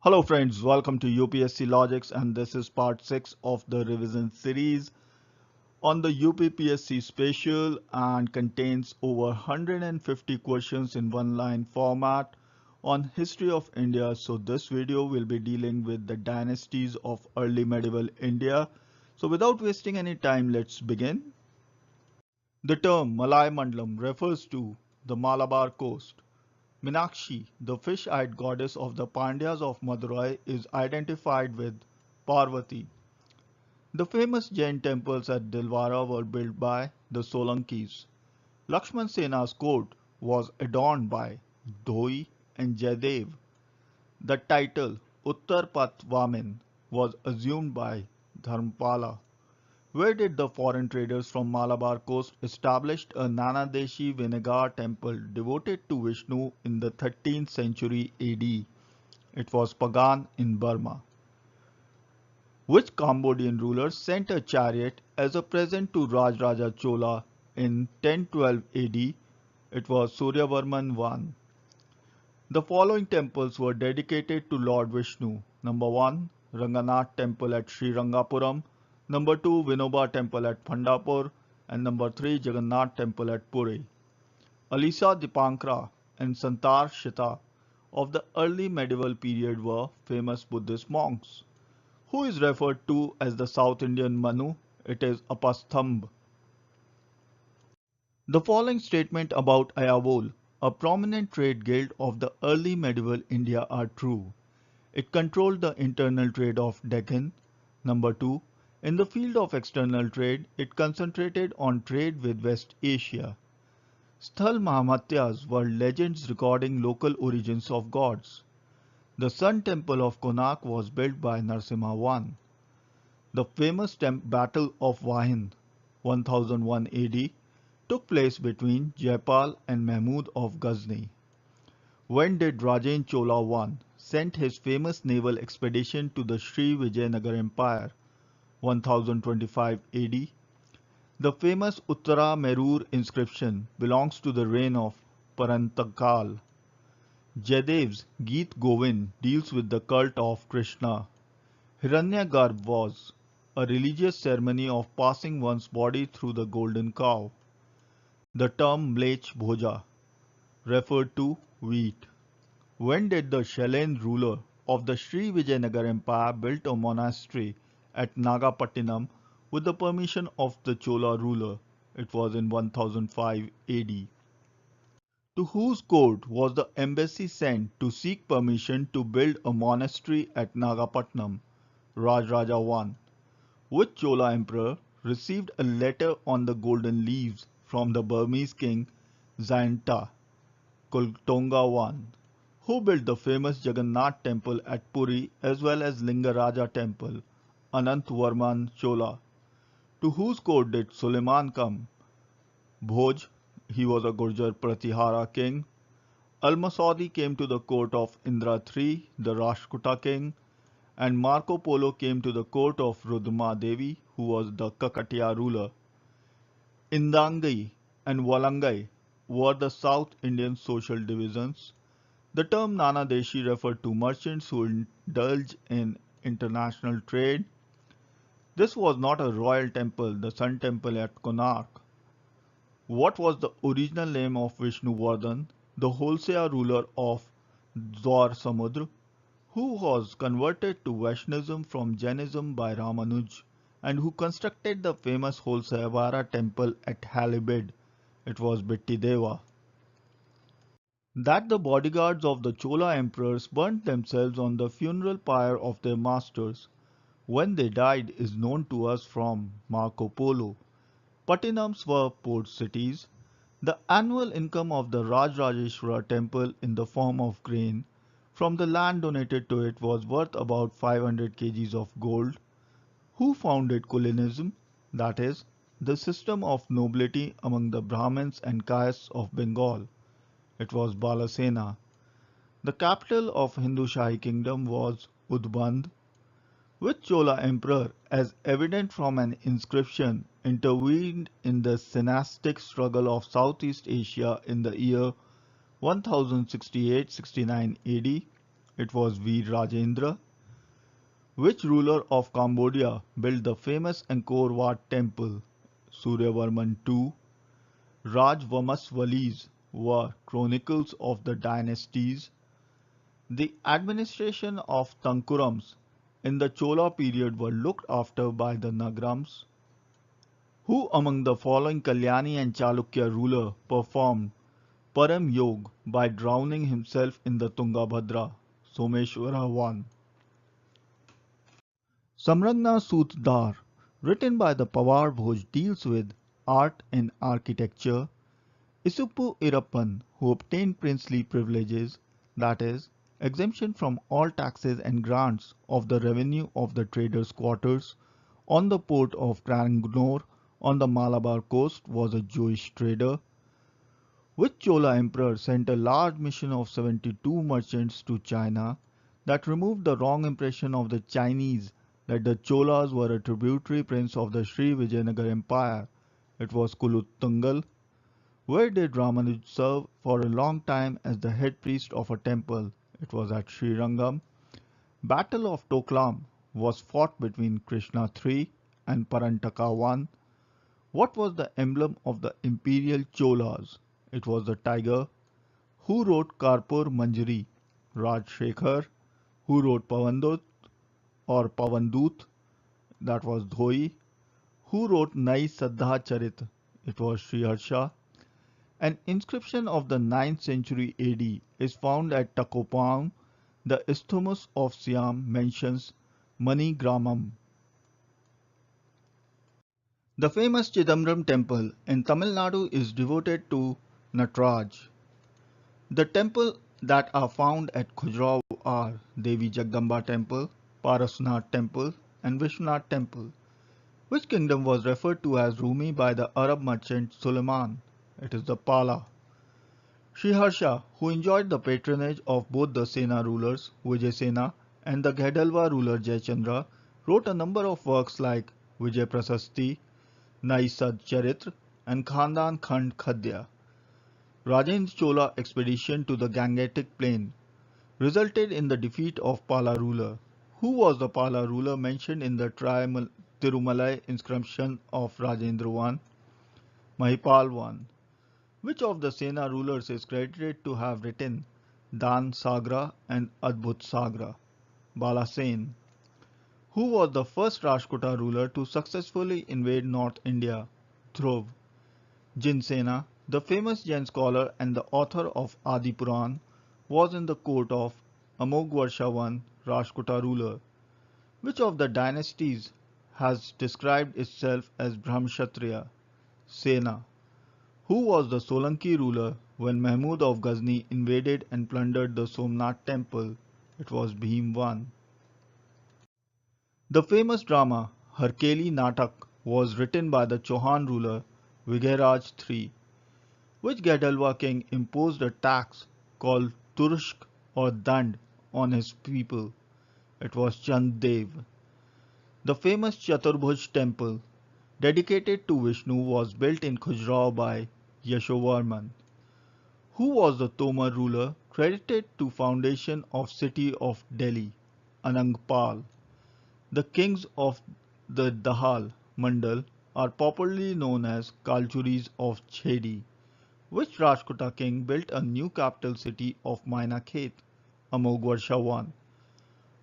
Hello friends, welcome to UPSC Logics, and this is part 6 of the revision series on the UPPSC Special and contains over 150 questions in one line format on history of India. So this video will be dealing with the dynasties of early medieval India. So without wasting any time, let's begin. The term Malay Mandalam refers to the Malabar coast. Meenakshi, the fish-eyed goddess of the Pandyas of Madurai, is identified with Parvati. The famous Jain temples at Dilwara were built by the Solankis. Lakshman Sena's court was adorned by Dhoi and Jaidev. The title Uttar Patvamin was assumed by Dharmapala. Where did the foreign traders from Malabar coast establish a Nanadeshi vinegar temple devoted to Vishnu in the 13th century AD? It was Pagan in Burma. Which Cambodian ruler sent a chariot as a present to Rajaraja Chola in 1012 AD? It was Suryavarman I. The following temples were dedicated to Lord Vishnu. Number 1, Ranganath Temple at Srirangapuram. Number 2, Vinoba Temple at Pandapur. And number 3, Jagannath Temple at Puri. Alisa Dipankra and Santar Shita of the early medieval period were famous Buddhist monks. Who is referred to as the South Indian Manu? It is Apastambh. The following statement about Ayavol, a prominent trade guild of the early medieval India, are true. It controlled the internal trade of Deccan. Number 2. In the field of external trade, it concentrated on trade with West Asia. Sthal Mahamatyas were legends recording local origins of gods. The Sun Temple of Konark was built by Narasimha I. The famous Battle of Vahin, 1001 AD, took place between Jaipal and Mahmud of Ghazni. When did Rajen Chola I send his famous naval expedition to the Sri Vijayanagar Empire? 1025 AD. The famous Uttara Merur inscription belongs to the reign of Parantakal. Jaydev's Geet Govind deals with the cult of Krishna. Hiranyagarbh was a religious ceremony of passing one's body through the golden cow. The term Mlech Bhoja referred to wheat. When did the Shailen ruler of the Sri Vijayanagar Empire build a monastery at Nagapattnam with the permission of the Chola ruler? It was in 1005 AD. To whose court was the embassy sent to seek permission to build a monastery at Nagapatnam? Rajaraja I. Which Chola emperor received a letter on the golden leaves from the Burmese king Zainta? Kultonga I. Who built the famous Jagannath temple at Puri as well as Lingaraja temple? Anantvarman Chola. To whose court did Suleiman come? Bhoj, he was a Gurjar Pratihara king. Al-Masudi came to the court of Indra III, the Rashtrakuta king, and Marco Polo came to the court of Rudma Devi, who was the Kakatiya ruler. Indangai and Walangai were the South Indian social divisions. The term Nanadeshi referred to merchants who indulged in international trade. This was not a royal temple, the Sun Temple at Konark. What was the original name of Vishnuvardhan, the wholesale ruler of Dwar Samudra, who was converted to Vaishnavism from Jainism by Ramanuj, and who constructed the famous Holsavara temple at Halibid? It was Bittideva. That the bodyguards of the Chola emperors burnt themselves on the funeral pyre of their masters when they died is known to us from Marco Polo. Pattinams were port cities. The annual income of the Rajrajeshwara temple in the form of grain from the land donated to it was worth about 500 kgs of gold. Who founded Kulinism, that is, the system of nobility among the Brahmins and castes of Bengal? It was Balasena. The capital of Hindu Shahi kingdom was Udband. Which Chola emperor, as evident from an inscription, intervened in the dynastic struggle of Southeast Asia in the year 1068-69 AD? It was Veer Rajendra. Which ruler of Cambodia built the famous Angkor Wat temple? Suryavarman II. Rajvamsvalis were chronicles of the dynasties. The administration of Tankurams in the Chola period were looked after by the Nagrams. Who among the following Kalyani and Chalukya ruler performed Param Yog by drowning himself in the Tungabhadra? Someshwara I. Samragna Sutdar, written by the Pawar Bhoj, deals with art and architecture. Isupu Irappan, who obtained princely privileges, that is, exemption from all taxes and grants of the revenue of the traders' quarters on the port of Cranganore on the Malabar coast, was a Jewish trader. Which Chola emperor sent a large mission of 72 merchants to China that removed the wrong impression of the Chinese that the Cholas were a tributary prince of the Sri Vijayanagar Empire? It was Kuluttungal. Where did Ramanuj serve for a long time as the head priest of a temple? It was at Srirangam. Battle of Toklam was fought between Krishna III and Parantaka I. What was the emblem of the imperial Cholas? It was the tiger. Who wrote Karpur Manjari? Rajshekhar. Who wrote Pavandut or Pavandut? That was Dhoi. Who wrote Nai Saddha Charit? It was Sriharsha. An inscription of the 9th century AD is found at Takopaung. The Isthmus of Siam mentions Manigramam. The famous Chidambaram temple in Tamil Nadu is devoted to Nataraja. The temples that are found at Khujrao are Devi Jagdamba temple, Parsavanatha temple, and Visvanath temple. Which kingdom was referred to as Rumi by the Arab merchant Suleiman? It is the Pala. Sriharsha, who enjoyed the patronage of both the Sena rulers Vijayasena and the Ghedalwa ruler Jayachandra, wrote a number of works like Vijay Prasasti, Nai Sad Charitra, and Khandan Khand Khadya. Rajendra Chola expedition to the Gangetic plain resulted in the defeat of Pala ruler. Who was the Pala ruler mentioned in the Tirumalai inscription of Rajendra I? Mahipal I. Which of the Sena rulers is credited to have written Dan Sagra and Adbhut Sagra? Balasen. Who was the first Rashtrakuta ruler to successfully invade North India? Dhruv. Jinsena, the famous Jain scholar and the author of Adi Puran, was in the court of Amogvarsha I, Rashtrakuta ruler. Which of the dynasties has described itself as Brahmkshatriya? Sena. Who was the Solanki ruler when Mahmud of Ghazni invaded and plundered the Somnath temple? It was Bhim I. The famous drama Harkeli Natak was written by the Chauhan ruler Vighayraj III. Which Gadalwa king imposed a tax called Turshk or Dand on his people? It was Chand Dev. The famous Chaturbhuj temple dedicated to Vishnu was built in Khujrao by Yashovarman. Who was the Tomar ruler credited to foundation of city of Delhi? Anangpal. The kings of the Dahal Mandal are popularly known as Kalchuris of Chedi. Which Rajputa king built a new capital city of Mainakhet? Amogvarsha I.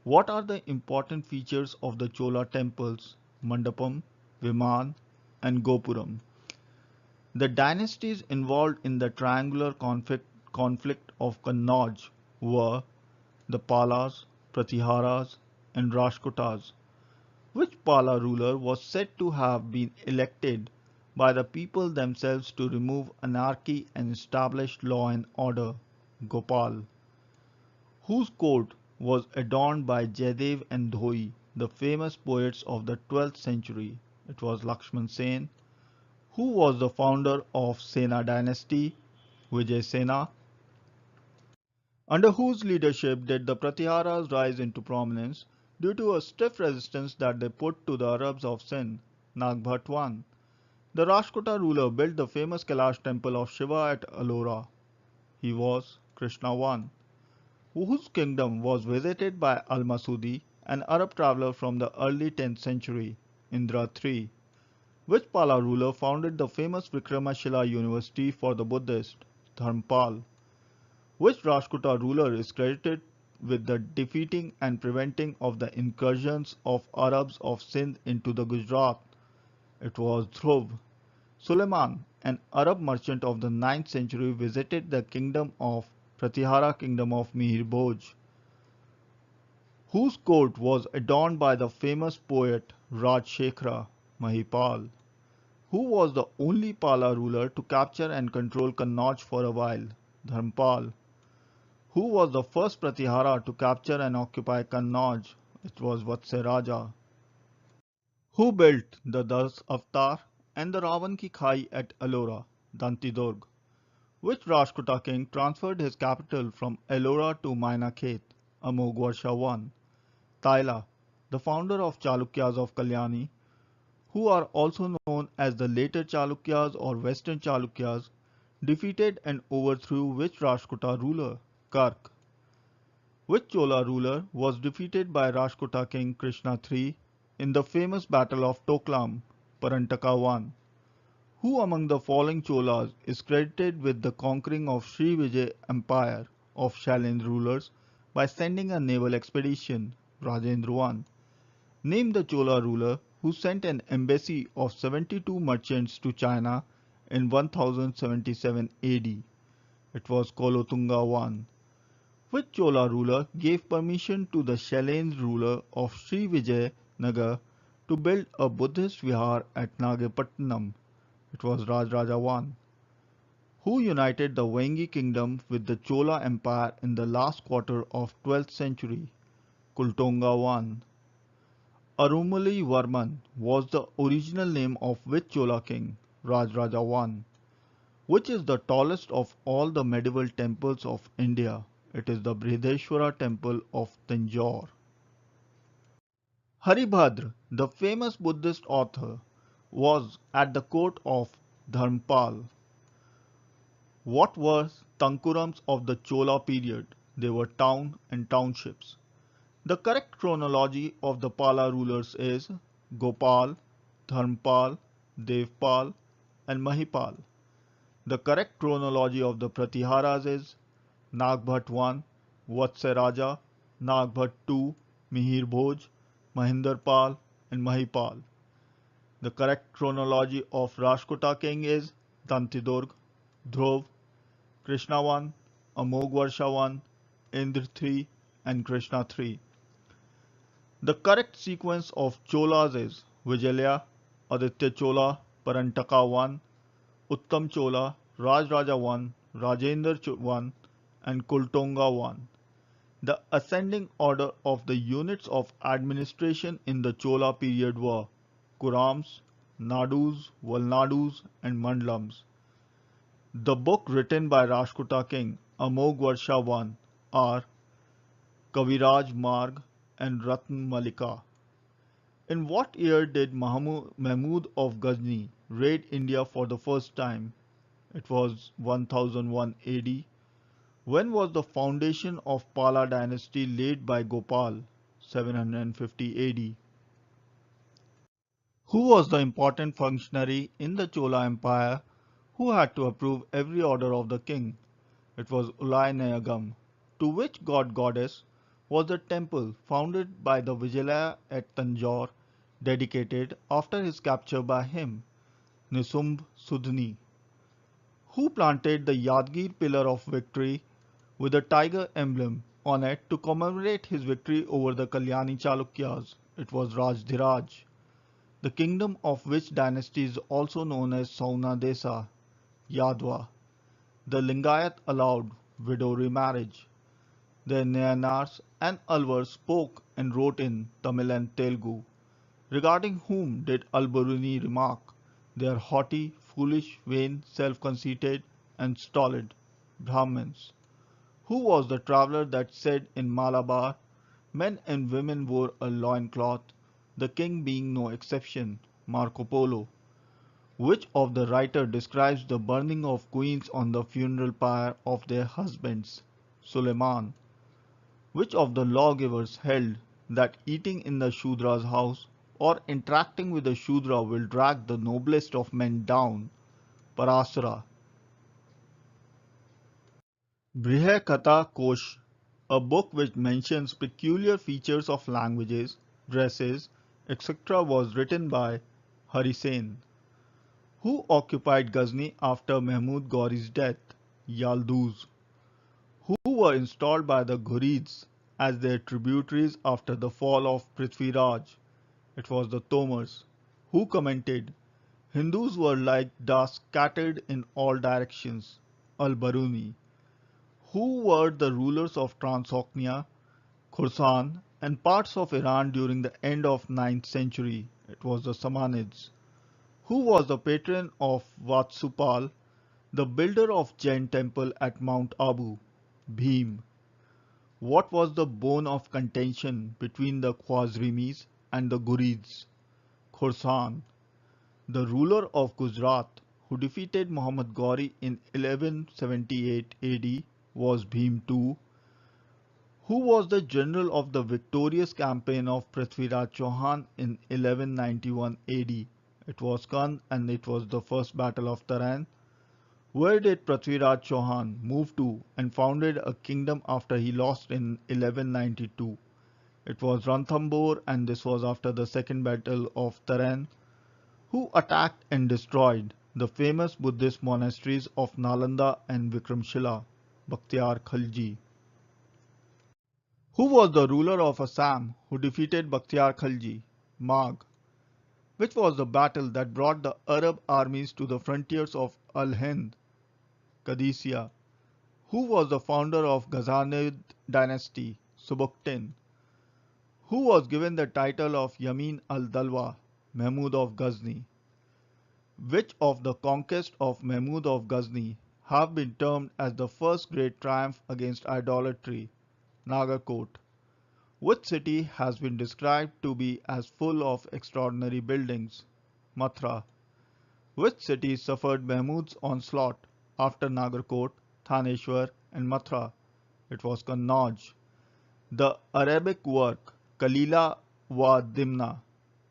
What are the important features of the Chola temples? Mandapam, Viman, and Gopuram. The dynasties involved in the triangular conflict of Kannauj were the Palas, Pratiharas, and Rashtrakutas. Which Pala ruler was said to have been elected by the people themselves to remove anarchy and establish law and order? Gopal. Whose court was adorned by Jaidev and Dhoi, the famous poets of the 12th century? It was Lakshman Sen. Who was the founder of Sena dynasty? Vijayasena. Under whose leadership did the pratiharas rise into prominence due to a stiff resistance that they put to the Arabs of Sind? Nagbhat I. The Rashtrakuta ruler built the famous Kailash temple of Shiva at Alora. He was Krishna I. whose kingdom was visited by Al-Masudi, an Arab traveler from the early 10th century, Indra III, which Pala ruler founded the famous Vikramashila University for the Buddhist, Dharmpal, which Rashtrakuta ruler is credited with the defeating and preventing of the incursions of Arabs of Sindh into the Gujarat. It was Dhruv. Suleiman, an Arab merchant of the 9th century, visited the kingdom of Pratihara kingdom of Mihir Bhoj, whose court was adorned by the famous poet Rajshekhara Mahipal, who was the only Pala ruler to capture and control Kannauj for a while, Dharmpal, who was the first Pratihara to capture and occupy Kannauj, it was Vatsaraja, who built the Das Avatar and the Ravan ki Khai at Ellora, Dantidurg, which Rashtrakuta king transferred his capital from Ellora to Mainakhet, Amogwarsha I. Taila, the founder of Chalukyas of Kalyani, who are also known as the later Chalukyas or Western Chalukyas, defeated and overthrew which Rashtrakuta ruler, Kark, which Chola ruler was defeated by Rashtrakuta king Krishna III in the famous battle of Toklam, Parantaka I, who among the following Cholas is credited with the conquering of Sri Vijay Empire of Shailendra rulers by sending a naval expedition, Rajendra I, named the Chola ruler who sent an embassy of 72 merchants to China in 1077 AD. It was Kolotunga I, which Chola ruler gave permission to the Shailendra ruler of Sri Vijay Nagar to build a Buddhist vihar at Nagapattnam. It was Rajaraja I, who united the Vengi kingdom with the Chola empire in the last quarter of 12th century, Kultonga I. Arumali Varman was the original name of which Chola king, Rajaraja I, which is the tallest of all the medieval temples of India. It is the Brihadeshwara temple of Tanjore. Haribhadra, the famous Buddhist author, was at the court of Dharmpal. What were Tankurams of the Chola period? They were town and townships. The correct chronology of the Pala rulers is Gopal, Dharmpal, Devpal, and Mahipal. The correct chronology of the Pratiharas is Nagbhat I, Vatsaraja, Nagbhat II, Mihir Bhoj, Mahindarpal, and Mahipal. The correct chronology of Rashtrakuta king is Dantidurg, Dhruv, Krishna I, Amogwarsha I, Indra III, and Krishna III. The correct sequence of Cholas is Vijaya, Aditya Chola, Parantaka I, Uttam Chola, Rajaraja I, Rajendra I, and Kultonga I. The ascending order of the units of administration in the Chola period were Kurams, Nadus, Valnadus, and Mandlams. The book written by Rashtrakuta king Amogwarsha I are Kaviraj-Magh and Ratn Malika. In what year did Mahmud of Ghazni raid India for the first time? It was 1001 AD. When was the foundation of Pala dynasty laid by Gopal? 750 AD. Who was the important functionary in the Chola Empire who had to approve every order of the king? It was Ulai Nayagam. To which god-goddess was the temple founded by the Vijaya at Tanjore dedicated after his capture by him? Nisumb Sudhni. Who planted the Yadgir pillar of victory with a tiger emblem on it to commemorate his victory over the Kalyani Chalukyas? It was Rajadhiraj, the kingdom of which dynasty is also known as Sauna Desa, Yadva. The Lingayat allowed widow remarriage. The Nayanars and Alvars spoke and wrote in Tamil and Telugu, regarding whom did Al-Biruni remark, they are haughty, foolish, vain, self-conceited, and stolid Brahmins. Who was the traveller that said in Malabar, men and women wore a loincloth, the king being no exception, Marco Polo? Which of the writer describes the burning of queens on the funeral pyre of their husbands? Suleiman. Which of the lawgivers held that eating in the Shudra's house or interacting with the Shudra will drag the noblest of men down? Parasara. Brihakatha Kosh, a book which mentions peculiar features of languages, dresses, etc., was written by Harisena. Who occupied Ghazni after Mahmud Ghori's death? Yalduz. Who were installed by the ghorids as their tributaries after the fall of prithviraj? It was the Tomars. Who commented, Hindus were like dust scattered in all directions? Al-Baruni. Who were the rulers of Transoxania, Khorasan, and parts of Iran during the end of 9th century? It was the Samanids. Who was the patron of Vatsupal, the builder of Jain temple at Mount Abu? Bhim. What was the bone of contention between the Khwarizmis and the ghorids? Khorasan. The ruler of Gujarat who defeated Muhammad Ghori in 1178 AD was Bhim II. Who was the general of the victorious campaign of Prithviraj Chauhan in 1191 AD? It was Kand, and it was the first battle of Taran. Where did Prithviraj Chauhan move to and founded a kingdom after he lost in 1192? It was Ranthambore, and this was after the second battle of Taran. Who attacked and destroyed the famous Buddhist monasteries of Nalanda and Vikramshila? Bakhtiyar Khalji. Who was the ruler of Assam who defeated Bakhtiyar Khalji? Magh. Which was the battle that brought the Arab armies to the frontiers of Al-Hind? Qadisiyah. Who was the founder of Ghazanid dynasty? Subuktin. Who was given the title of Yamin al-Dalwa? Mahmud of Ghazni. Which of the conquests of Mahmud of Ghazni have been termed as the first great triumph against idolatry? Nagarkot. Which city has been described to be as full of extraordinary buildings? Mathura. Which city suffered Mahmud's onslaught after Nagarkot, Thaneshwar, and Mathura? It was Kannauj. The Arabic work Kalila wa Dimna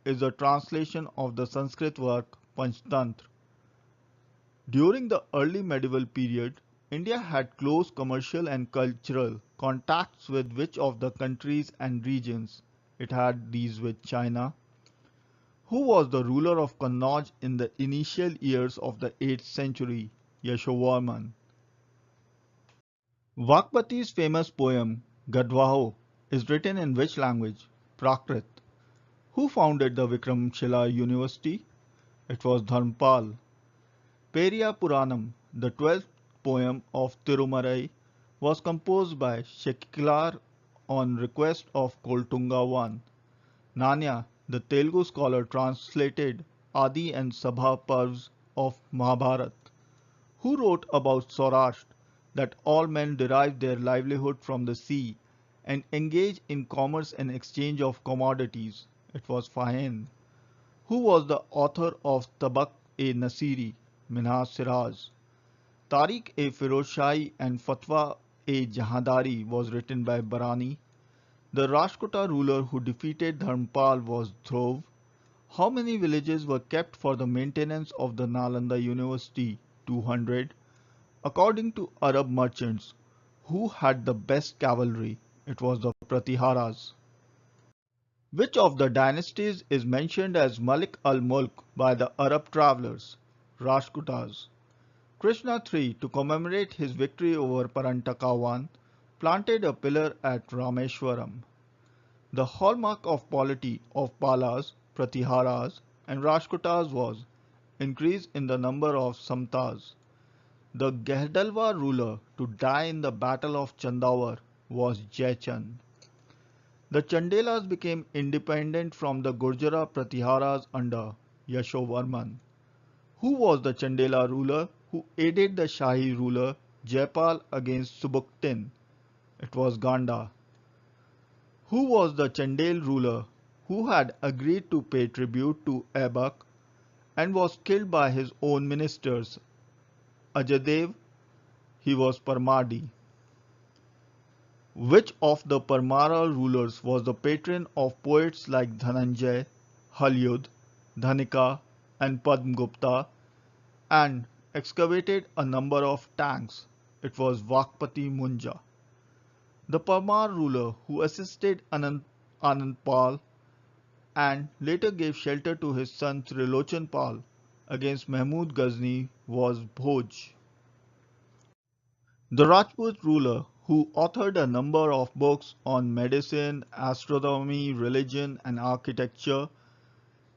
is a translation of the Sanskrit work Panchtantra. During the early medieval period, India had close commercial and cultural contacts with which of the countries and regions? It had these with China. Who was the ruler of Kannauj in the initial years of the 8th century? Yashovarman. Vakpati's famous poem Gadvaho is written in which language? Prakrit. Who founded the Vikramshila University? It was Dharmpal. Periya Puranam, the 12th poem of Tirumarai, was composed by Shekilar on request of Koltunga I. Nanya, the Telugu scholar, translated Adi and Sabha Parvs of Mahabharat. Who wrote about Saurashtra, that all men derive their livelihood from the sea and engage in commerce and exchange of commodities? It was Fahen. Who was the author of Tabaq-e-Nasiri, Minhaj Siraj? Tariq-e-Firozshahi and Fatwa-e-Jahandari was written by Barani. The Rashtrakuta ruler who defeated Dharmpal was Dhruv. How many villages were kept for the maintenance of the Nalanda University? 200. According to Arab merchants, who had the best cavalry? It was the pratiharas. Which of the dynasties is mentioned as Malik al-Mulk by the Arab travelers? Rashtrakutas. Krishna III, to commemorate his victory over Parantaka I, planted a pillar at Rameshwaram. The hallmark of polity of Palas, Pratiharas, and Rashtrakutas was increase in the number of Samtas. The Gahdalwa ruler to die in the Battle of Chandavar was Jaichand. The Chandelas became independent from the Gurjara Pratiharas under Yashovarman. Who was the Chandela ruler who aided the Shahi ruler Jaipal against Subuktin? It was Ganda. Who was the Chandel ruler who had agreed to pay tribute to Aibak and was killed by his own ministers? Ajadev, he was Parmadi. Which of the Parmara rulers was the patron of poets like Dhananjay, Halyud, Dhanika, and Padmgupta and excavated a number of tanks? It was Vakpati Munja. The Parmar ruler who assisted Anandpal and later gave shelter to his son Trilochan Pal against Mahmud Ghazni was Bhoj. The Rajput ruler who authored a number of books on medicine, astronomy, religion and architecture.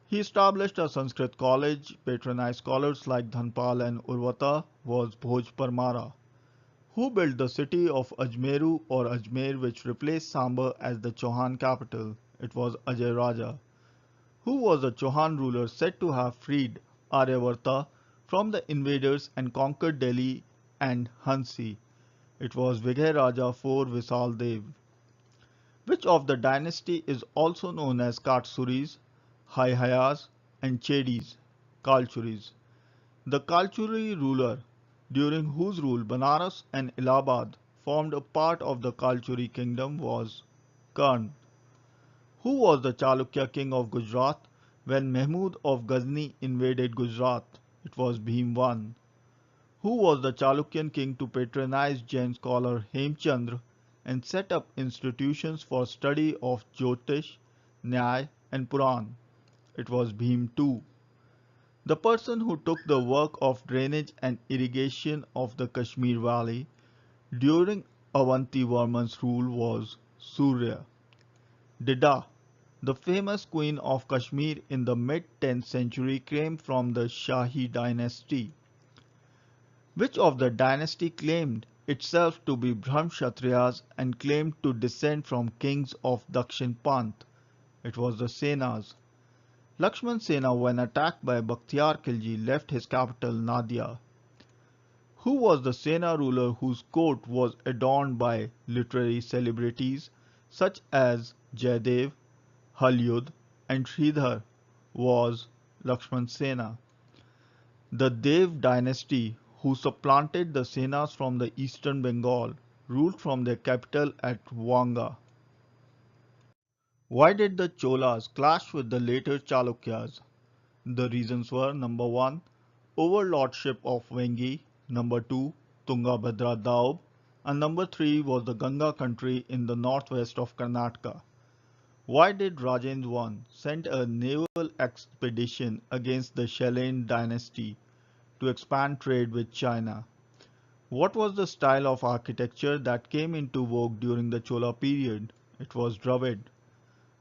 He established a Sanskrit college, patronized scholars like Dhanpal and Urvata, was Bhoj Parmara. Who built the city of Ajmeru or Ajmer, which replaced Samba as the Chauhan capital? It was Ajay Raja. Who was the Chauhan ruler said to have freed Aryavarta from the invaders and conquered Delhi and Hansi? It was Vighay Raja IV Visal Dev. Which of the dynasty is also known as Katsuris, Haihayas and Chedis, Kalchuris? The Kalchuri ruler, during whose rule Banaras and Allahabad formed a part of the Kalchuri kingdom, was Karn. Who was the Chalukya king of Gujarat when Mahmud of Ghazni invaded Gujarat? It was Bhim I. Who was the Chalukyan king to patronize Jain scholar Hemchandra and set up institutions for study of Jyotish, Nyay and Puran? It was Bhim II. The person who took the work of drainage and irrigation of the Kashmir Valley during Avanti Varman's rule was Surya. Dida, the famous queen of Kashmir in the mid-10th century, came from the Shahi dynasty. Which of the dynasty claimed itself to be Brahmkshatriyas and claimed to descend from kings of Dakshin Panth? It was the Senas. Lakshman Sena, when attacked by Bakhtiyar Khilji, left his capital Nadia. Who was the Sena ruler whose court was adorned by literary celebrities such as Jaydev, Halyud and Sridhar? Was Lakshman Sena. The Dev dynasty, who supplanted the Senas from the eastern Bengal, ruled from their capital at Vanga. Why did the Cholas clash with the later Chalukyas? The reasons were: number 1, overlordship of Vengi, number 2, Tungabhadra Daub, and number 3 was the Ganga country in the northwest of Karnataka. Why did Rajendra I send a naval expedition against the Shalane dynasty to expand trade with China? What was the style of architecture that came into vogue during the Chola period? It was Dravid.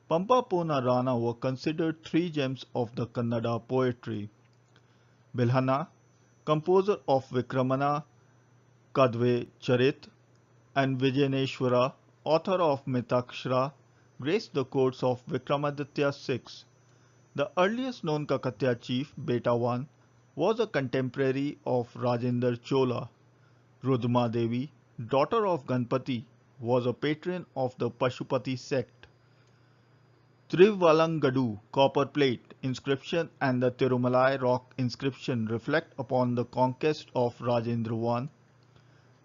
Pampa Pona Rana were considered three gems of the Kannada poetry. Bilhana, composer of Vikramana Kadve Charit, and Vijayaneshwara, author of Mitakshara, graced the courts of Vikramaditya VI. The earliest known Kakatiya chief, Beta I, was a contemporary of Rajendra Chola. Rudma Devi, daughter of Ganpati, was a patron of the Pashupati sect. Trivalangadu copper plate inscription and the Tirumalai rock inscription reflect upon the conquest of Rajendra I.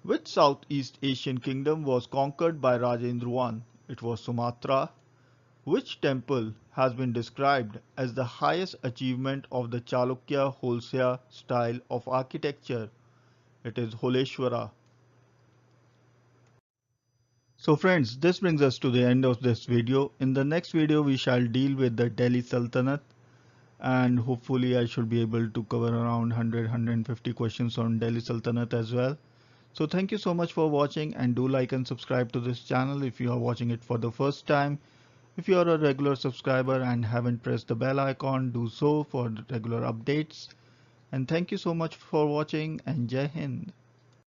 Which Southeast Asian kingdom was conquered by Rajendra I? It was Sumatra. Which temple has been described as the highest achievement of the Chalukya Holsya style of architecture? It is Holeshwara. So friends, this brings us to the end of this video. In the next video, we shall deal with the Delhi Sultanate, and hopefully I should be able to cover around 100-150 questions on Delhi Sultanate as well. So thank you so much for watching, and do like and subscribe to this channel if you are watching it for the first time. If you are a regular subscriber and haven't pressed the bell icon, do so for regular updates. And thank you so much for watching, and Jai Hind.